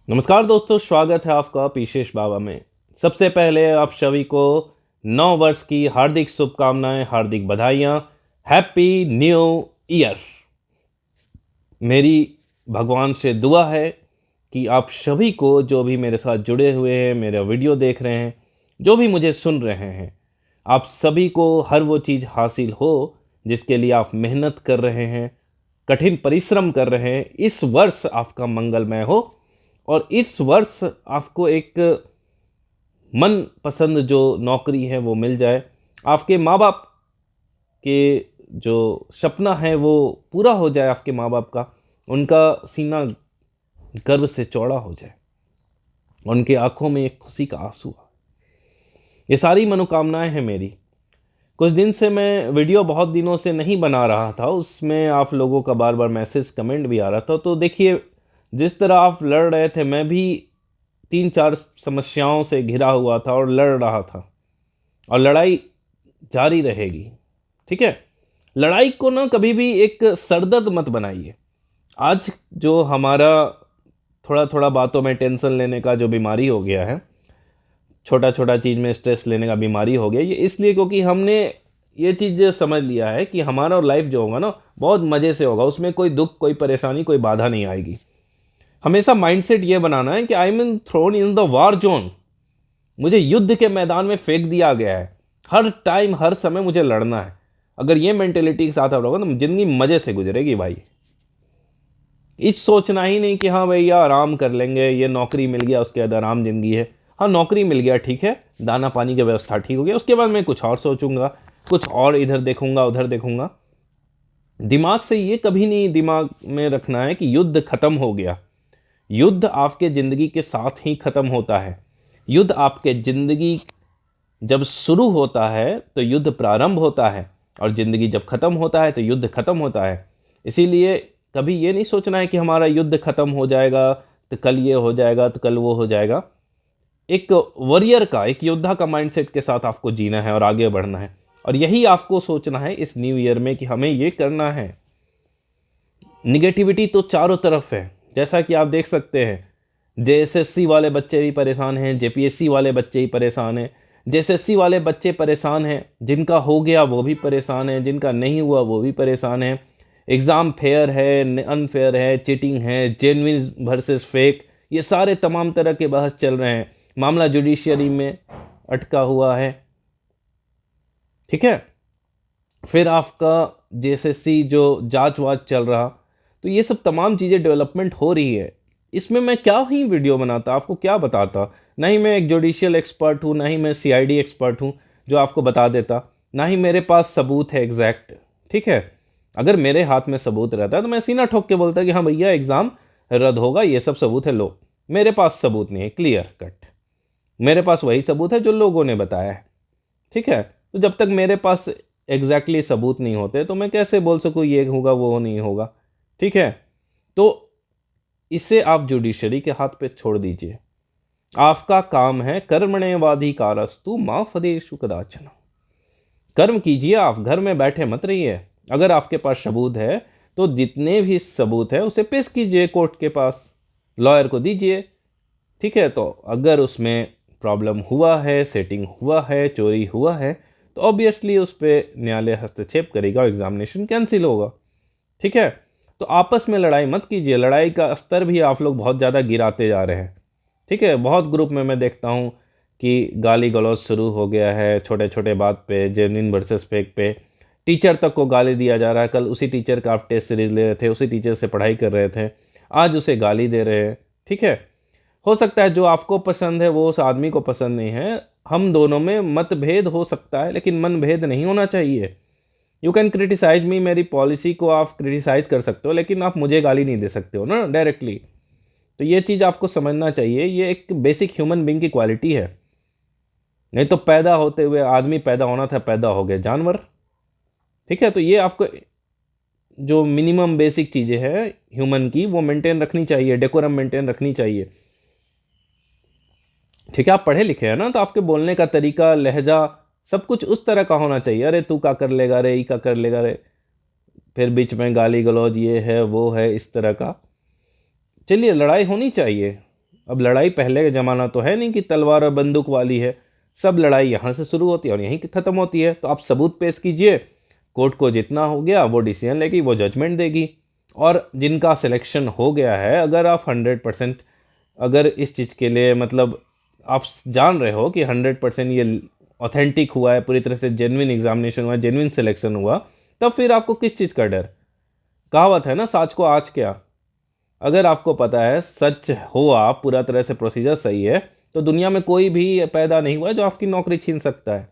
नमस्कार दोस्तों, स्वागत है आपका पीशेष बाबा में। सबसे पहले आप सभी को नव वर्ष की हार्दिक शुभकामनाएं, हार्दिक बधाइयाँ। Happy new year. मेरी भगवान से दुआ है कि आप सभी को, जो भी मेरे साथ जुड़े हुए हैं, मेरा वीडियो देख रहे हैं, जो भी मुझे सुन रहे हैं, आप सभी को हर वो चीज़ हासिल हो जिसके लिए आप मेहनत कर रहे हैं, कठिन परिश्रम कर रहे हैं। इस वर्ष आपका मंगलमय हो और इस वर्ष आपको एक मन पसंद जो नौकरी है वो मिल जाए। आपके माँ बाप के जो सपना है वो पूरा हो जाए, आपके माँ बाप का, उनका सीना गर्व से चौड़ा हो जाए, उनकी आंखों में एक खुशी का आंसू आए। ये सारी मनोकामनाएं हैं मेरी। कुछ दिन से मैं वीडियो बहुत दिनों से नहीं बना रहा था, उसमें आप लोगों का बार बार मैसेज कमेंट भी आ रहा था। तो देखिए, जिस तरह आप लड़ रहे थे, मैं भी 3-4 समस्याओं से घिरा हुआ था और लड़ रहा था, और लड़ाई जारी रहेगी। ठीक है, लड़ाई को ना कभी भी एक सरदर्द मत बनाइए। आज जो हमारा थोड़ा थोड़ा बातों में टेंशन लेने का जो बीमारी हो गया है, छोटा छोटा चीज़ में स्ट्रेस लेने का बीमारी हो गया, ये इसलिए क्योंकि हमने ये चीज़ समझ लिया है कि हमारा लाइफ जो होगा ना, बहुत मज़े से होगा, उसमें कोई दुख, कोई परेशानी, कोई बाधा नहीं आएगी। हमेशा माइंडसेट ये बनाना है कि I am thrown in the war zone. मुझे युद्ध के मैदान में फेंक दिया गया है, हर टाइम हर समय मुझे लड़ना है। अगर ये मेंटेलिटी के साथ आप रहोगे तो जिंदगी मज़े से गुजरेगी भाई। इस सोचना ही नहीं कि हाँ भैया आराम कर लेंगे, ये नौकरी मिल गया उसके बाद आराम जिंदगी है। हाँ, नौकरी मिल गया, ठीक है, दाना पानी की व्यवस्था ठीक हो गया, उसके बाद मैं कुछ और सोचूंगा, कुछ और इधर देखूंगा उधर देखूंगा। दिमाग से ये कभी नहीं दिमाग में रखना है कि युद्ध खत्म हो गया। युद्ध आपके ज़िंदगी के साथ ही ख़त्म होता है। युद्ध आपके ज़िंदगी जब शुरू होता है तो युद्ध प्रारंभ होता है, और ज़िंदगी जब ख़त्म होता है तो युद्ध ख़त्म होता है। इसीलिए कभी ये नहीं सोचना है कि हमारा युद्ध ख़त्म हो जाएगा तो कल ये हो जाएगा तो कल वो हो जाएगा। एक वॉरियर का, एक योद्धा का माइंडसेट के साथ आपको जीना है और आगे बढ़ना है, और यही आपको सोचना है इस न्यू ईयर में कि हमें ये करना है। निगेटिविटी तो चारों तरफ है, जैसा कि आप देख सकते हैं। जेएसएससी वाले बच्चे भी परेशान हैं, जेपीएससी वाले बच्चे ही परेशान हैं। जेएसएससी वाले बच्चे परेशान हैं, जिनका हो गया वो भी परेशान है, जिनका नहीं हुआ वो भी परेशान है। एग्ज़ाम फेयर है, अनफेयर है, चीटिंग है, जेन्युइन वर्सेस फेक, ये सारे तमाम तरह के बहस चल रहे हैं। मामला जुडिशियरी में अटका हुआ है। ठीक है, फिर आपका जेएसएससी जो जांच वाच चल रहा, तो ये सब तमाम चीज़ें डेवलपमेंट हो रही है। इसमें मैं क्या ही वीडियो बनाता, आपको क्या बताता। ना ही मैं एक जुडिशियल एक्सपर्ट हूँ, ना ही मैं सीआईडी एक्सपर्ट हूँ जो आपको बता देता, ना ही मेरे पास सबूत है एग्जैक्ट। ठीक है, अगर मेरे हाथ में सबूत रहता तो मैं सीना ठोक के बोलता कि हाँ भैया एग्ज़ाम रद्द होगा, ये सब सबूत है। लो, मेरे पास सबूत नहीं है, क्लियर कट। मेरे पास वही सबूत है जो लोगों ने बताया है। ठीक है, तो जब तक मेरे पास एग्जैक्टली सबूत नहीं होते तो मैं कैसे बोल सकूँ ये होगा वो नहीं होगा। ठीक है, तो इसे आप जुडिशरी के हाथ पे छोड़ दीजिए। आपका काम है कर्मण्येवाधिकारस्तु मा फलेषु कदाचन। कर्म कीजिए, आप घर में बैठे मत रहिए। अगर आपके पास सबूत है तो जितने भी सबूत है उसे पेश कीजिए कोर्ट के पास, लॉयर को दीजिए। ठीक है, तो अगर उसमें प्रॉब्लम हुआ है, सेटिंग हुआ है, चोरी हुआ है, तो ऑब्वियसली उस पर न्यायालय हस्तक्षेप करेगा, एग्जामिनेशन कैंसिल होगा। ठीक है, तो आपस में लड़ाई मत कीजिए। लड़ाई का स्तर भी आप लोग बहुत ज़्यादा गिराते जा रहे हैं। ठीक है, बहुत ग्रुप में मैं देखता हूँ कि गाली गलौज शुरू हो गया है, छोटे छोटे बात पे, जेन्युइन वर्सेस फेक पे। टीचर तक को गाली दिया जा रहा है। कल उसी टीचर का आप टेस्ट सीरीज ले रहे थे, उसी टीचर से पढ़ाई कर रहे थे, आज उसे गाली दे रहे हैं। ठीक है, हो सकता है जो आपको पसंद है वो उस आदमी को पसंद नहीं है। हम दोनों में मतभेद हो सकता है, लेकिन मनभेद नहीं होना चाहिए। यू कैन क्रिटिसाइज मी, मेरी पॉलिसी को आप क्रिटिसाइज कर सकते हो, लेकिन आप मुझे गाली नहीं दे सकते हो ना डायरेक्टली। तो ये चीज़ आपको समझना चाहिए, ये एक बेसिक ह्यूमन बीइंग की क्वालिटी है। नहीं तो पैदा होते हुए आदमी पैदा होना था, पैदा हो गए जानवर। ठीक है, तो ये आपको जो मिनिमम बेसिक चीज़ें हैं ह्यूमन की वो मेंटेन रखनी चाहिए, डेकोरम मेंटेन रखनी चाहिए। ठीक है, आप पढ़े लिखे हैं ना, तो आपके बोलने का तरीका, लहजा, सब कुछ उस तरह का होना चाहिए। अरे तू क्या कर लेगा रे, ई क्या कर लेगा रे, फिर बीच में गाली गलौज, ये है वो है, इस तरह का। चलिए, लड़ाई होनी चाहिए, अब लड़ाई पहले का ज़माना तो है नहीं कि तलवार और बंदूक वाली है, सब लड़ाई यहाँ से शुरू होती है और यहीं ख़त्म होती है। तो आप सबूत पेश कीजिए, कोर्ट को जितना हो गया वो डिसीजन लेगी, वो जजमेंट देगी। और जिनका सिलेक्शन हो गया है, अगर आप 100% अगर इस चीज़ के लिए मतलब आप जान रहे हो कि 100% ये ऑथेंटिक हुआ है, पूरी तरह से जेन्युइन एग्जामिनेशन हुआ, जेन्युइन सिलेक्शन हुआ, तब फिर आपको किस चीज़ का डर। कहावत है ना, साच को आज क्या। अगर आपको पता है सच हो, आप पूरा तरह से प्रोसीजर सही है, तो दुनिया में कोई भी पैदा नहीं हुआ है जो आपकी नौकरी छीन सकता है।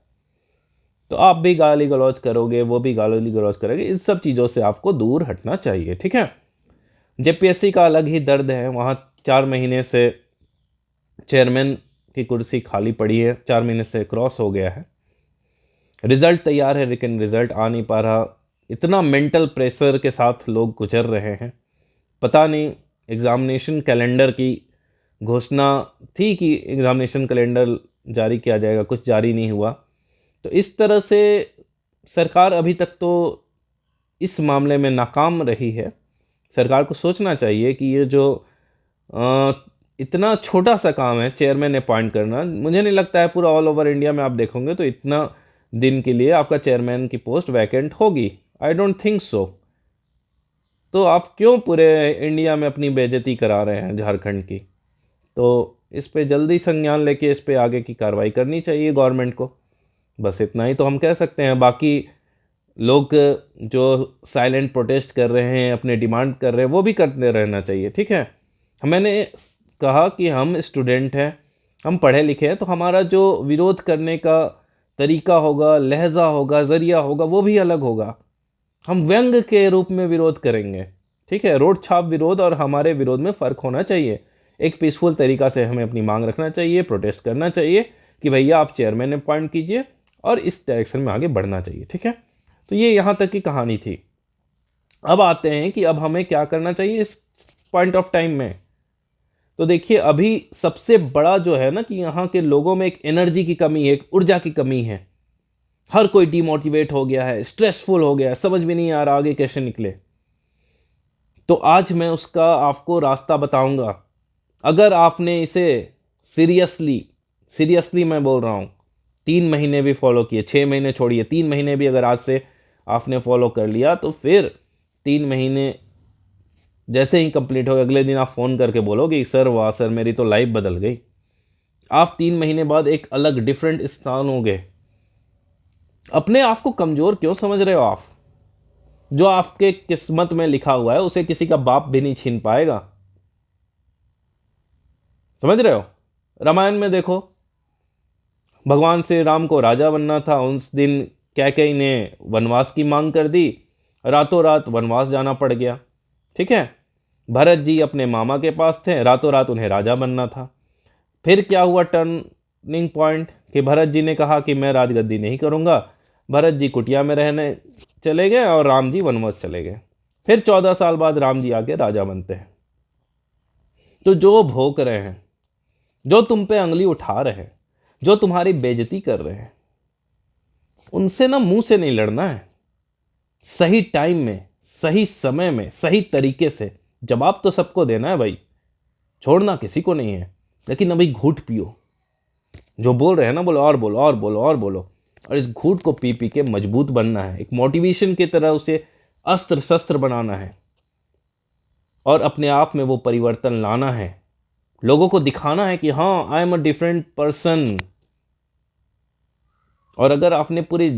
तो आप भी गाली गलौज करोगे, वो भी गाली गलौज करेंगे, इन सब चीज़ों से आपको दूर हटना चाहिए, ठीक है। जेपीएससी का अलग ही दर्द है, वहाँ 4 महीने से चेयरमैन की कुर्सी खाली पड़ी है, 4 महीने से क्रॉस हो गया है, रिजल्ट तैयार है लेकिन रिजल्ट आ नहीं पा रहा। इतना मेंटल प्रेशर के साथ लोग गुजर रहे हैं। पता नहीं, एग्ज़ामिनेशन कैलेंडर की घोषणा थी कि एग्ज़ामिनेशन कैलेंडर जारी किया जाएगा, कुछ जारी नहीं हुआ। तो इस तरह से सरकार अभी तक तो इस मामले में नाकाम रही है। सरकार को सोचना चाहिए कि ये जो इतना छोटा सा काम है चेयरमैन अपॉइंट करना, मुझे नहीं लगता है पूरा ऑल ओवर इंडिया में आप देखोगे तो इतना दिन के लिए आपका चेयरमैन की पोस्ट वैकेंट होगी। I don't think so. तो आप क्यों पूरे इंडिया में अपनी बेइज्जती करा रहे हैं झारखंड की। तो इस पे जल्दी संज्ञान लेके इस पे आगे की कार्रवाई करनी चाहिए गवर्नमेंट को। बस इतना ही तो हम कह सकते हैं। बाकी लोग जो साइलेंट प्रोटेस्ट कर रहे हैं, अपने डिमांड कर रहे हैं, वो भी करते रहना चाहिए, ठीक है। मैंने कहा कि हम स्टूडेंट हैं, हम पढ़े लिखे हैं, तो हमारा जो विरोध करने का तरीका होगा, लहजा होगा, ज़रिया होगा, वो भी अलग होगा। हम व्यंग के रूप में विरोध करेंगे, ठीक है। रोड छाप विरोध और हमारे विरोध में फ़र्क होना चाहिए। एक पीसफुल तरीका से हमें अपनी मांग रखना चाहिए, प्रोटेस्ट करना चाहिए कि भैया आप चेयरमैन अपॉइंट कीजिए और इस डायरेक्शन में आगे बढ़ना चाहिए, ठीक है। तो ये यहाँ तक की कहानी थी। अब आते हैं कि अब हमें क्या करना चाहिए इस पॉइंट ऑफ टाइम में। तो देखिए, अभी सबसे बड़ा जो है ना कि यहाँ के लोगों में एक एनर्जी की कमी है, एक ऊर्जा की कमी है। हर कोई डिमोटिवेट हो गया है, स्ट्रेसफुल हो गया है, समझ में नहीं आ रहा आगे कैसे निकले। तो आज मैं उसका आपको रास्ता बताऊंगा। अगर आपने इसे सीरियसली मैं बोल रहा हूँ, 3 महीने भी फॉलो किए, 6 महीने छोड़िए, 3 महीने भी अगर आज से आपने फॉलो कर लिया, तो फिर 3 महीने जैसे ही कंप्लीट हो, अगले दिन आप फ़ोन करके बोलोगे सर वाह सर, मेरी तो लाइफ बदल गई। आप 3 महीने बाद एक अलग डिफरेंट इंसान होगे। अपने आप को कमज़ोर क्यों समझ रहे हो आप। जो आपके किस्मत में लिखा हुआ है उसे किसी का बाप भी नहीं छीन पाएगा, समझ रहे हो। रामायण में देखो, भगवान श्री राम को राजा बनना था, उस दिन कैकेयी ने वनवास की मांग कर दी, रातों रात वनवास जाना पड़ गया, ठीक है। भरत जी अपने मामा के पास थे, रातों रात उन्हें राजा बनना था। फिर क्या हुआ टर्निंग पॉइंट कि भरत जी ने कहा कि मैं राजगद्दी नहीं करूँगा। भरत जी कुटिया में रहने चले गए और राम जी वनवास चले गए। फिर 14 साल बाद राम जी आके राजा बनते हैं। तो जो भोंक रहे हैं, जो तुम पे अंगली उठा रहे हैं, जो तुम्हारी बेइज्जती कर रहे हैं, उनसे ना मुंह से नहीं लड़ना है। सही टाइम में, सही समय में, सही तरीके से जवाब तो सबको देना है भाई, छोड़ना किसी को नहीं है। लेकिन अभी घूट पियो, जो बोल रहे हैं ना, बोलो और बोलो और बोलो और बोलो, और इस घूट को पी पी के मजबूत बनना है। एक मोटिवेशन की तरह उसे अस्त्र शस्त्र बनाना है और अपने आप में वो परिवर्तन लाना है। लोगों को दिखाना है कि हाँ, I am a different person. और अगर आपने पूरी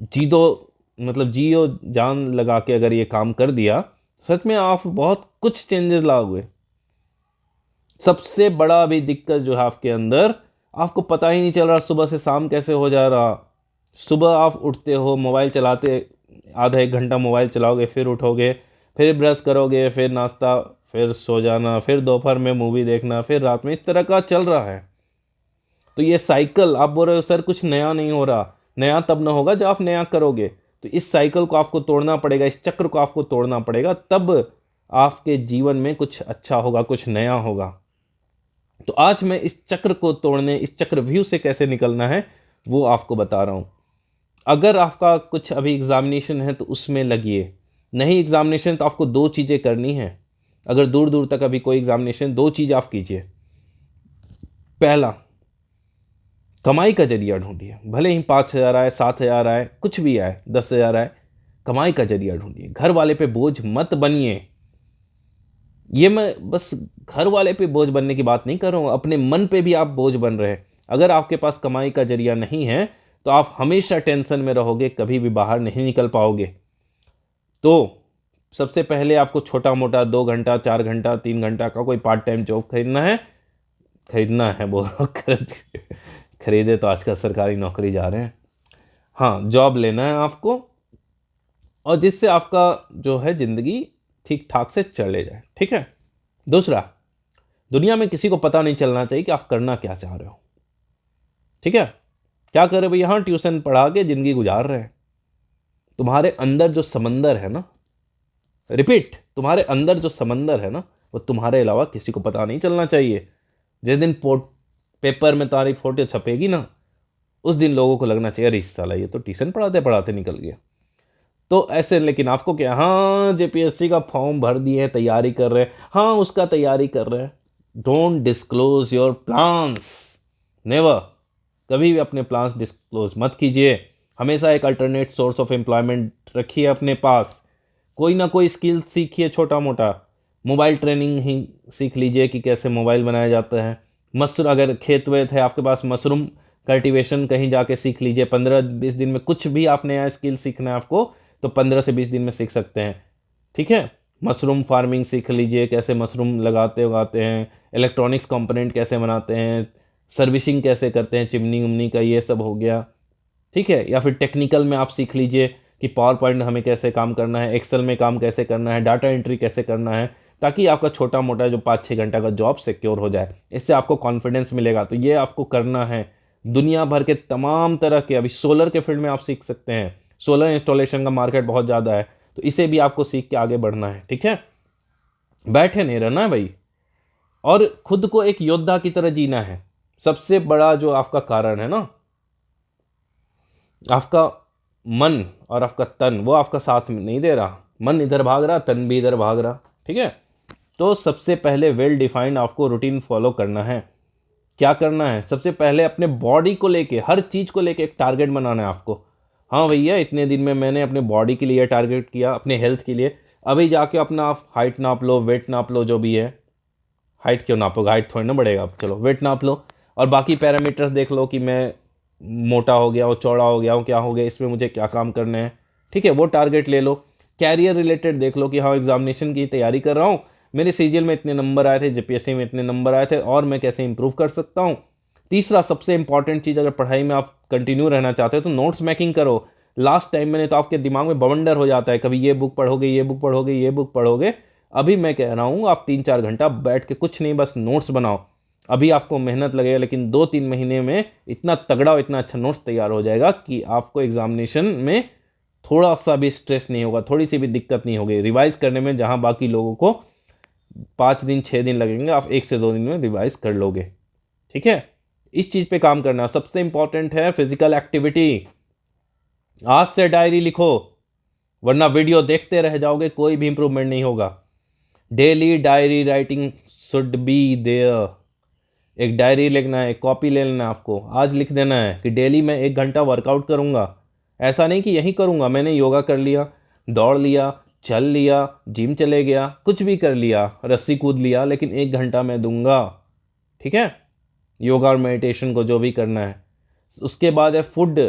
जियो जान लगा के अगर ये काम कर दिया, सच में आप बहुत कुछ चेंजेस लाओगे। सबसे बड़ा अभी दिक्कत जो है आपके अंदर, आपको पता ही नहीं चल रहा सुबह से शाम कैसे हो जा रहा। सुबह आप उठते हो, मोबाइल चलाते, आधा 1 घंटा मोबाइल चलाओगे, फिर उठोगे, फिर ब्रश करोगे, फिर नाश्ता, फिर सो जाना, फिर दोपहर में मूवी देखना, फिर रात में, इस तरह का चल रहा है। तो ये साइकिल, आप बोल रहे हो सर कुछ नया नहीं हो रहा। नया तब ना होगा जब आप नया करोगे। तो इस साइकिल को आपको तोड़ना पड़ेगा, इस चक्र को आपको तोड़ना पड़ेगा, तब आपके जीवन में कुछ अच्छा होगा, कुछ नया होगा। तो आज मैं इस चक्र को तोड़ने, इस चक्रव्यूह से कैसे निकलना है वो आपको बता रहा हूँ। अगर आपका कुछ अभी एग्जामिनेशन है तो उसमें लगिए। नहीं एग्जामिनेशन तो आपको 2 चीज़ें करनी है। अगर दूर दूर तक अभी कोई एग्जामिनेशन, 2 चीज़ आप कीजिए। पहला, कमाई का जरिया ढूंढिए। भले ही 5,000 आए, 7,000 आए, कुछ भी आए, 10,000 आए, कमाई का जरिया ढूंढिए। घर वाले पे बोझ मत बनिए। ये मैं बस घर वाले पे बोझ बनने की बात नहीं कर रहा हूँ, अपने मन पे भी आप बोझ बन रहे हैं। अगर आपके पास कमाई का जरिया नहीं है तो आप हमेशा टेंशन में रहोगे, कभी भी बाहर नहीं निकल पाओगे। तो सबसे पहले आपको छोटा मोटा 2 घंटा, 4 घंटा, 3 घंटा का कोई पार्ट टाइम जॉब खरीदना है वो खरीदे तो आजकल सरकारी नौकरी जा रहे हैं। हाँ, जॉब लेना है आपको, और जिससे आपका जो है ज़िंदगी ठीक ठाक से चले जाए। ठीक है। दूसरा, दुनिया में किसी को पता नहीं चलना चाहिए कि आप करना क्या चाह रहे हो। ठीक है। क्या कर रहे भैया? हाँ, ट्यूशन पढ़ा के ज़िंदगी गुजार रहे हैं। तुम्हारे अंदर जो समंदर है ना, रिपीट, तुम्हारे अंदर जो समंदर है ना, वो तुम्हारे अलावा किसी को पता नहीं चलना चाहिए। जिस दिन पेपर में तुम्हारी फोटो छपेगी ना, उस दिन लोगों को लगना चाहिए अरे साला ये तो ट्यूशन पढ़ाते पढ़ाते निकल गया। तो ऐसे, लेकिन आपको क्या, हाँ जेपीएससी का फॉर्म भर दिए हैं, तैयारी कर रहे हैं, हाँ उसका तैयारी कर रहे हैं। Don't disclose your plans, never. कभी भी अपने प्लान्स डिस्क्लोज मत कीजिए। हमेशा एक अल्टरनेट सोर्स ऑफ एम्प्लॉयमेंट रखिए अपने पास। कोई ना कोई स्किल सीखिए, छोटा मोटा। मोबाइल ट्रेनिंग ही सीख लीजिए कि कैसे मोबाइल बनाया जाता है। अगर खेत वेत है आपके पास, मशरूम कल्टीवेशन कहीं जाके सीख लीजिए। 15-20 दिन में कुछ भी आप नया स्किल सीखना है आपको, तो 15 से 20 दिन में सीख सकते हैं। ठीक है। मशरूम फार्मिंग सीख लीजिए, कैसे मशरूम उगाते हैं, इलेक्ट्रॉनिक्स कंपोनेंट कैसे बनाते हैं, सर्विसिंग कैसे करते हैं, चिमनी उमनी का, ये सब हो गया। ठीक है। या फिर टेक्निकल में आप सीख लीजिए कि पावर पॉइंट हमें कैसे काम करना है, एक्सेल में काम कैसे करना है, डाटा एंट्री कैसे करना है, ताकि आपका छोटा मोटा जो 5-6 घंटा का जॉब सिक्योर हो जाए। इससे आपको कॉन्फिडेंस मिलेगा। तो ये आपको करना है। दुनिया भर के तमाम तरह के, अभी सोलर के फील्ड में आप सीख सकते हैं। सोलर इंस्टॉलेशन का मार्केट बहुत ज़्यादा है, तो इसे भी आपको सीख के आगे बढ़ना है। ठीक है। बैठे नहीं रहना है भाई, और खुद को एक योद्धा की तरह जीना है। सबसे बड़ा जो आपका कारण है ना, आपका मन और आपका तन, वो आपका साथ में नहीं दे रहा। मन इधर भाग रहा, तन भी इधर भाग रहा। ठीक है। तो सबसे पहले वेल डिफाइंड आपको रूटीन फॉलो करना है। क्या करना है? सबसे पहले अपने बॉडी को लेके, हर चीज़ को लेके एक टारगेट बनाना है आपको। हाँ भैया, इतने दिन में मैंने अपने बॉडी के लिए टारगेट किया, अपने हेल्थ के लिए। अभी जाके अपना आप हाइट नाप लो, वेट नाप लो, जो भी है। हाइट क्यों नापोगे? हाइट थोड़ी ना बढ़ेगा। चलो वेट नाप लो, और बाकी पैरामीटर्स देख लो कि मैं मोटा हो गया हूँ, चौड़ा हो गया हूँ, क्या हो गया, इसमें मुझे क्या काम करने हैं। ठीक है। वो टारगेट ले लो। कैरियर रिलेटेड देख लो कि हाँ, एग्जामिनेशन की तैयारी कर रहा हूँ, मेरे सीजीएल में इतने नंबर आए थे, जेपीएससी में इतने नंबर आए थे, और मैं कैसे इंप्रूव कर सकता हूँ। तीसरा सबसे इंपॉर्टेंट चीज़, अगर पढ़ाई में आप कंटिन्यू रहना चाहते हो तो नोट्स मेकिंग करो। लास्ट टाइम में तो आपके दिमाग में बवंडर हो जाता है, कभी ये बुक पढ़ोगे, ये बुक पढ़ोगे, ये बुक पढ़ोगे। अभी मैं कह रहा हूँ आप 3-4 घंटा बैठ के कुछ नहीं, बस नोट्स बनाओ। अभी आपको मेहनत लगेगा, लेकिन 2-3 महीने में इतना तगड़ा और इतना अच्छा नोट्स तैयार हो जाएगा कि आपको एग्जामिनेशन में थोड़ा सा भी स्ट्रेस नहीं होगा, थोड़ी सी भी दिक्कत नहीं होगी रिवाइज करने में। जहाँ बाकी लोगों को 5 दिन 6 दिन लगेंगे, आप 1 से 2 दिन में रिवाइज कर लोगे। ठीक है। इस चीज़ पे काम करना। सबसे इंपॉर्टेंट है फिजिकल एक्टिविटी। आज से डायरी लिखो, वरना वीडियो देखते रह जाओगे, कोई भी इंप्रूवमेंट नहीं होगा। Daily diary writing should be there. एक डायरी लिखना है, एक कॉपी ले लेना है आपको। आज लिख देना है कि डेली मैं 1 घंटा वर्कआउट करूँगा। ऐसा नहीं कि यही करूँगा, मैंने योगा कर लिया, दौड़ लिया, चल लिया, जिम चले गया, कुछ भी कर लिया, रस्सी कूद लिया, लेकिन 1 घंटा मैं दूंगा। ठीक है। योगा और मेडिटेशन को जो भी करना है। उसके बाद है फूड।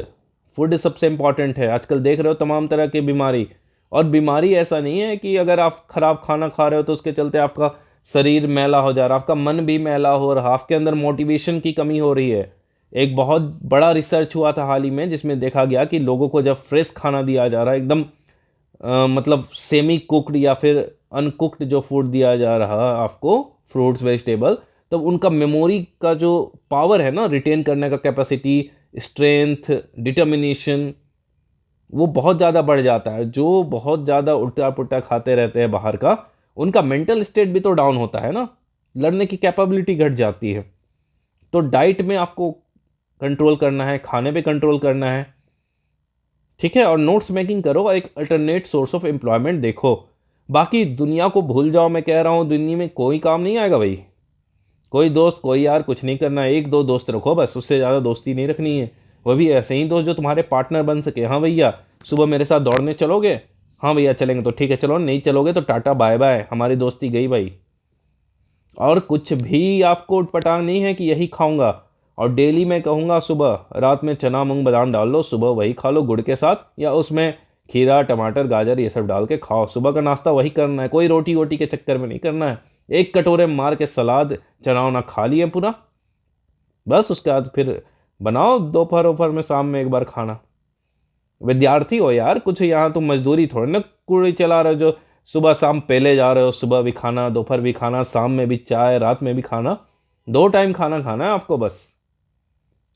फूड सबसे इंपॉर्टेंट है। आजकल देख रहे हो तमाम तरह की बीमारी, और बीमारी ऐसा नहीं है कि अगर आप खराब खाना खा रहे हो तो उसके चलते आपका शरीर मैला हो जा रहा, आपका मन भी मैला हो रहा, आपके अंदर मोटिवेशन की कमी हो रही है। एक बहुत बड़ा रिसर्च हुआ था हाल ही में, जिसमें देखा गया कि लोगों को जब फ्रेश खाना दिया जा रहा है, एकदम मतलब सेमी कुक्ड या फिर अनकुक्ड जो फूड दिया जा रहा है आपको, फ्रूट्स वेजिटेबल, तो उनका मेमोरी का जो पावर है ना, रिटेन करने का कैपेसिटी, स्ट्रेंथ, डिटर्मिनेशन, वो बहुत ज़्यादा बढ़ जाता है। जो बहुत ज़्यादा उल्टा पुल्टा खाते रहते हैं बाहर का, उनका मेंटल स्टेट भी तो डाउन होता है ना, लड़ने की कैपेबिलिटी घट जाती है। तो डाइट में आपको कंट्रोल करना है, खाने पे कंट्रोल करना है। ठीक है। और नोट्स मेकिंग करो, एक अल्टरनेट सोर्स ऑफ एम्प्लॉयमेंट देखो। बाकी दुनिया को भूल जाओ, मैं कह रहा हूँ दुनिया में कोई काम नहीं आएगा भाई। कोई दोस्त कोई यार कुछ नहीं करना है, 1-2 दोस्त रखो बस, उससे ज़्यादा दोस्ती नहीं रखनी है। वो भी ऐसे ही दोस्त जो तुम्हारे पार्टनर बन सके। हाँ भैया सुबह मेरे साथ दौड़ने चलोगे? हाँ भैया चलेंगे, तो ठीक है चलो, नहीं चलोगे तो टाटा बाय बाय, हमारी दोस्ती गई भाई। और कुछ भी आपको उटपटांग नहीं है कि यही खाऊंगा, और डेली मैं कहूँगा सुबह रात में चना मूंग बादाम डाल लो, सुबह वही खा लो गुड़ के साथ, या उसमें खीरा टमाटर गाजर ये सब डाल के खाओ। सुबह का नाश्ता वही करना है, कोई रोटी वोटी के चक्कर में नहीं करना है। एक कटोरे मार के सलाद चना वना खा लिए पूरा, बस उसके बाद फिर बनाओ दोपहर दोपहर में शाम में एक बार खाना। विद्यार्थी हो यार, कुछ यहाँ तुम मजदूरी थोड़ी ना कुड़ी चला रहे हो जो सुबह शाम पहले जा रहे हो, सुबह भी खाना दोपहर भी खाना शाम में भी चाय रात में भी खाना। 2 टाइम खाना खाना है आपको बस।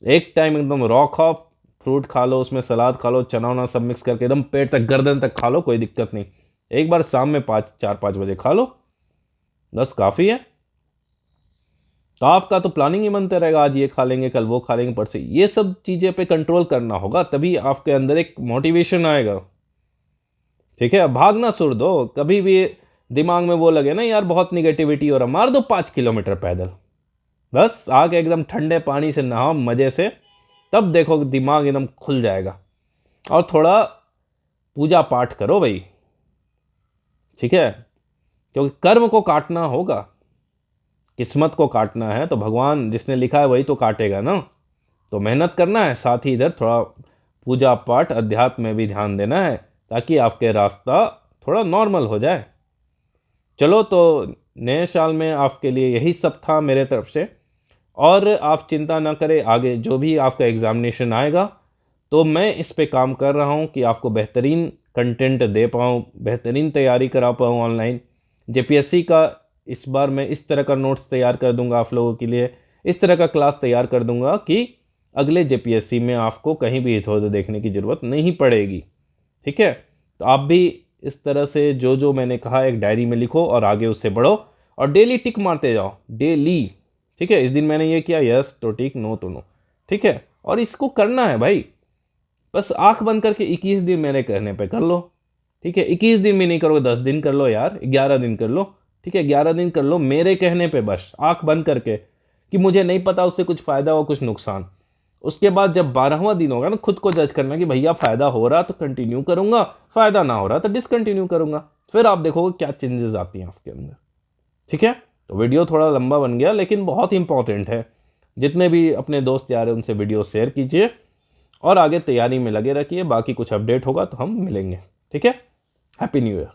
एक टाइम एकदम रॉ खाओ, फ्रूट खा लो, उसमें सलाद खा लो, चना वना सब मिक्स करके एकदम पेट तक गर्दन तक खा लो, कोई दिक्कत नहीं। एक बार शाम में 4-5 बजे खा लो, बस काफ़ी है। तो आपका तो प्लानिंग ही बनते रहेगा, आज ये खा लेंगे कल वो खा लेंगे परसों। ये सब चीज़ें पे कंट्रोल करना होगा, तभी आपके अंदर एक मोटिवेशन आएगा। ठीक है, भागना छोड़ दो। कभी भी दिमाग में वो लगे ना यार बहुत निगेटिविटी हो रहा, मार दो 5 किलोमीटर पैदल, बस आके एकदम ठंडे पानी से नहाओ मज़े से, तब देखो दिमाग एकदम खुल जाएगा। और थोड़ा पूजा पाठ करो भाई, ठीक है, क्योंकि कर्म को काटना होगा, किस्मत को काटना है, तो भगवान जिसने लिखा है वही तो काटेगा ना। तो मेहनत करना है, साथ ही इधर थोड़ा पूजा पाठ अध्यात्म में भी ध्यान देना है, ताकि आपके रास्ता थोड़ा नॉर्मल हो जाए। चलो, तो नए साल में आपके लिए यही सब था मेरे तरफ से। और आप चिंता ना करें, आगे जो भी आपका एग्ज़ामिनेशन आएगा तो मैं इस पे काम कर रहा हूँ कि आपको बेहतरीन कंटेंट दे पाऊँ, बेहतरीन तैयारी करा पाऊँ ऑनलाइन। जेपीएससी का इस बार मैं इस तरह का नोट्स तैयार कर दूंगा आप लोगों के लिए, इस तरह का क्लास तैयार कर दूंगा कि अगले जेपीएससी में आपको कहीं भी इधर उधर देखने की ज़रूरत नहीं पड़ेगी। ठीक है, तो आप भी इस तरह से जो जो मैंने कहा एक डायरी में लिखो और आगे उससे बढ़ो, और डेली टिक मारते जाओ, डेली। ठीक है, इस दिन मैंने ये किया, यस तो टिक, नो तो नो। ठीक है, और इसको करना है भाई, बस आंख बंद करके 21 दिन मेरे कहने पे कर लो। ठीक है, 21 दिन भी नहीं करोगे 10 दिन कर लो यार, 11 दिन कर लो। ठीक है, 11 दिन कर लो मेरे कहने पे, बस आंख बंद करके, कि मुझे नहीं पता उससे कुछ फ़ायदा हो कुछ नुकसान। उसके बाद जब 12वां दिन होगा ना, खुद को जज करना कि भैया फ़ायदा हो रहा तो कंटिन्यू करूँगा, फ़ायदा ना हो रहा तो डिसकंटिन्यू करूँगा। फिर आप देखोगे क्या चेंजेस आती हैं आपके अंदर। ठीक है, तो वीडियो थोड़ा लंबा बन गया लेकिन बहुत इंपॉर्टेंट है। जितने भी अपने दोस्त यार हैं उनसे वीडियो शेयर कीजिए और आगे तैयारी में लगे रखिए। बाकी कुछ अपडेट होगा तो हम मिलेंगे। ठीक है, हैप्पी न्यू ईयर।